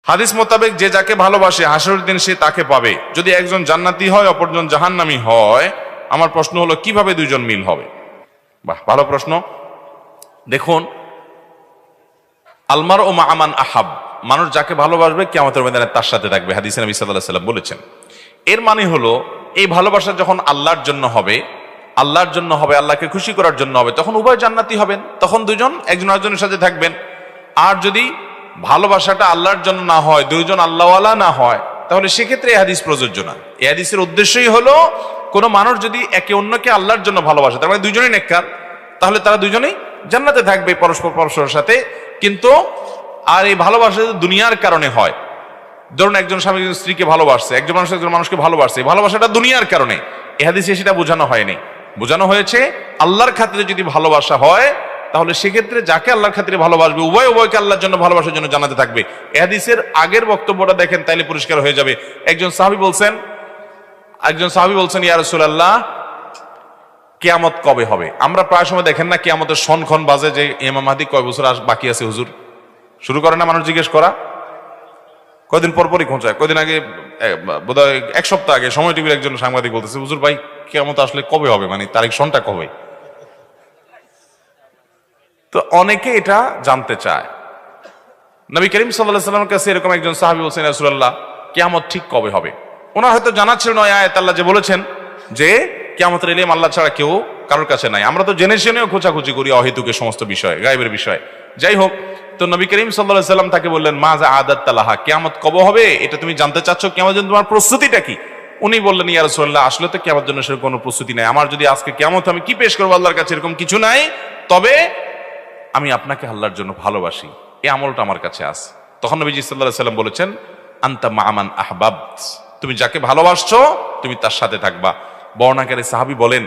হাদিস মোতাবেক যে যাকে ভালোবাসে হাসরের দিন সে তাকে পাবে। যদি একজন জান্নাতি হয় অপরজন জাহান্নামী হয়, আমার প্রশ্ন হলো কিভাবে দুইজন মিল হবে? বাহ, ভালো প্রশ্ন। দেখুন, আলমার ও মাআমান আহাব, মানুষ যাকে ভালোবাসবে কিয়ামতের ময়দানে তার সাথে থাকবে, হাদিসে নবী সাল্লাল্লাহু আলাইহি ওয়াসাল্লাম বলেছেন। এর মানে হলো এই ভালোবাসা যখন আল্লাহর জন্য হবে, আল্লাহর জন্য হবে, আল্লাহকে খুশি করার জন্য হবে, তখন উভয় জান্নাতি হবেন, তখন দুজন একজন আরেকজনের সাথে থাকবেন। আর যদি ভালোবাসাটা আল্লাহর জন্য না হয়, দুইজন আল্লাহওয়ালা না হয়, তাহলে সেক্ষেত্রে এই হাদিস প্রযোজ্য না। এই হাদিসের উদ্দেশ্যই হলো কোনো মানুষ যদি একে অন্যকে আল্লাহর জন্য ভালোবাসে, তার মানে দুজনেই নেককার, তাহলে তারা দুজনেই জান্নাতে থাকবে পরস্পর পরস্পরের সাথে। কিন্তু আর এই ভালোবাসা যদি দুনিয়ার কারণে হয়, ধরুন একজন স্বামী একজন স্ত্রীকে ভালোবাসছে, একজন মানুষ একজন মানুষকে ভালোবাসছে, ভালোবাসাটা দুনিয়ার কারণে, এই হাদিসে সেটা বোঝানো হয়নি। বোঝানো হয়েছে আল্লাহর খাতিরে যদি ভালোবাসা হয়, তাহলে সেক্ষেত্রে যাকে আল্লাহর খাতিরে ভালোবাসবে উভয় উভয়কে আল্লাহর জন্য ভালোবাসার জন্য জানাতে থাকবে। এই হাদিসের আগের বক্তব্যটা দেখেন, তাইলে পরিষ্কার হয়ে যাবে। একজন সাহাবী বলছেন ইয়া রাসূলুল্লাহ, কিয়ামত কবে হবে? আমরা প্রায় সময় দেখেন না কিয়ামতের সনক্ষণ বাজে যে ইমাম মাহদী কয় বছর বাকি আছে হুজুর, শুরু করে না মানুষ জিজ্ঞেস করা, কয়দিন পরপরই খোঁচায়। কয়দিন আগে বোধহয় এক সপ্তাহ আগে সময় টিভির একজন সাংবাদিক বলতেছে, হুজুর ভাই কিয়ামত আসলে কবে হবে, মানে তারিখ সনটা কবে? তো অনেকে এটা জানতে চায়। নবী করিম সাল্লাল্লাহু আলাইহি ওয়াসাল্লামের কাছে এরকম একজন সাহাবী বলছেন, ইয়া রাসূলুল্লাহ কিয়ামত ঠিক কবে হবে? ওনার হয়তো জানা ছিল না আয়াত আল্লাহ যে বলেছেন যে কিয়ামতের ইলম আল্লাহ ছাড়া কেউ কারোর কাছে নাই। আমরা তো জেনে শুনেও খোঁচাখুচি করি অহেতুকে সমস্ত বিষয়, গায়েবের বিষয়। যাই হোক, তো নবী করিম সাল্লাল্লাহু আলাইহি ওয়াসাল্লাম তাকে বললেন, মাজা আদাত লাহা, কিয়ামত কবে হবে এটা তুমি জানতে চাচ্ছ, কিয়ামতের জন্য তোমার প্রস্তুতিটা কি? উনি বললেন, ইয়া রাসূলুল্লাহ আসলে তো কিয়ামতের জন্য সেরকম কোনো প্রস্তুতি নাই। আমার যদি আজকে কিয়ামত আমি কি পেশ করবো আল্লাহর কাছে এরকম কিছু নাই, তবে আমি আপনাকে আল্লাহর জন্য ভালোবাসি, এই আমলটা আমার কাছে আছে। তখন নবীজি সাল্লাল্লাহু আলাইহি ওয়াসাল্লাম বলেছেন, আনতা মা'মান আহবাবত, তুমি যাকে ভালোবাসছো তুমি তার সাথে থাকবা। বর্ণনাকারী সাহাবী বলেন,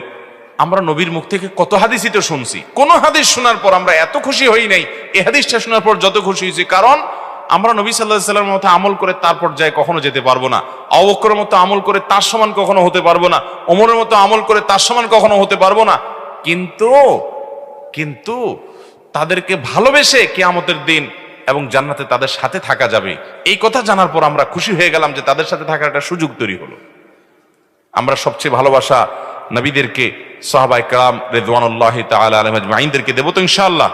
আমরা নবীর মুখ থেকে কত হাদিসই তো শুনছি, কোন হাদিস শোনার পর আমরা এত খুশি হই নাই এই হাদিসটা শোনার পর যত খুশি হয়েছি। কারণ আমরা নবী সাল্লাল্লাহু আলাইহি ওয়াসাল্লামের মতো আমল করে তারপর যায় কখনো যেতে পারবো না, আবু বকরের মতো আমল করে তার সমান কখনো হতে পারবো না, ওমরের মতো আমল করে তার সমান কখনো হতে পারবো না। কিন্তু তাদেরকে ভালোবেসে কিয়ামতের দিন এবং জান্নাতে তাদের সাথে থাকা যাবে, এই কথা জানার পর আমরা খুশি হয়ে গেলাম যে তাদের সাথে থাকার একটা সুযোগ তৈরি হলো। আমরা সবচেয়ে ভালোবাসা নবীদেরকে, সাহাবায়ে কেরাম রিদওয়ানুল্লাহি তাআলা আলাইহিম আজমাইনদেরকে দেব তো ইনশাআল্লাহ।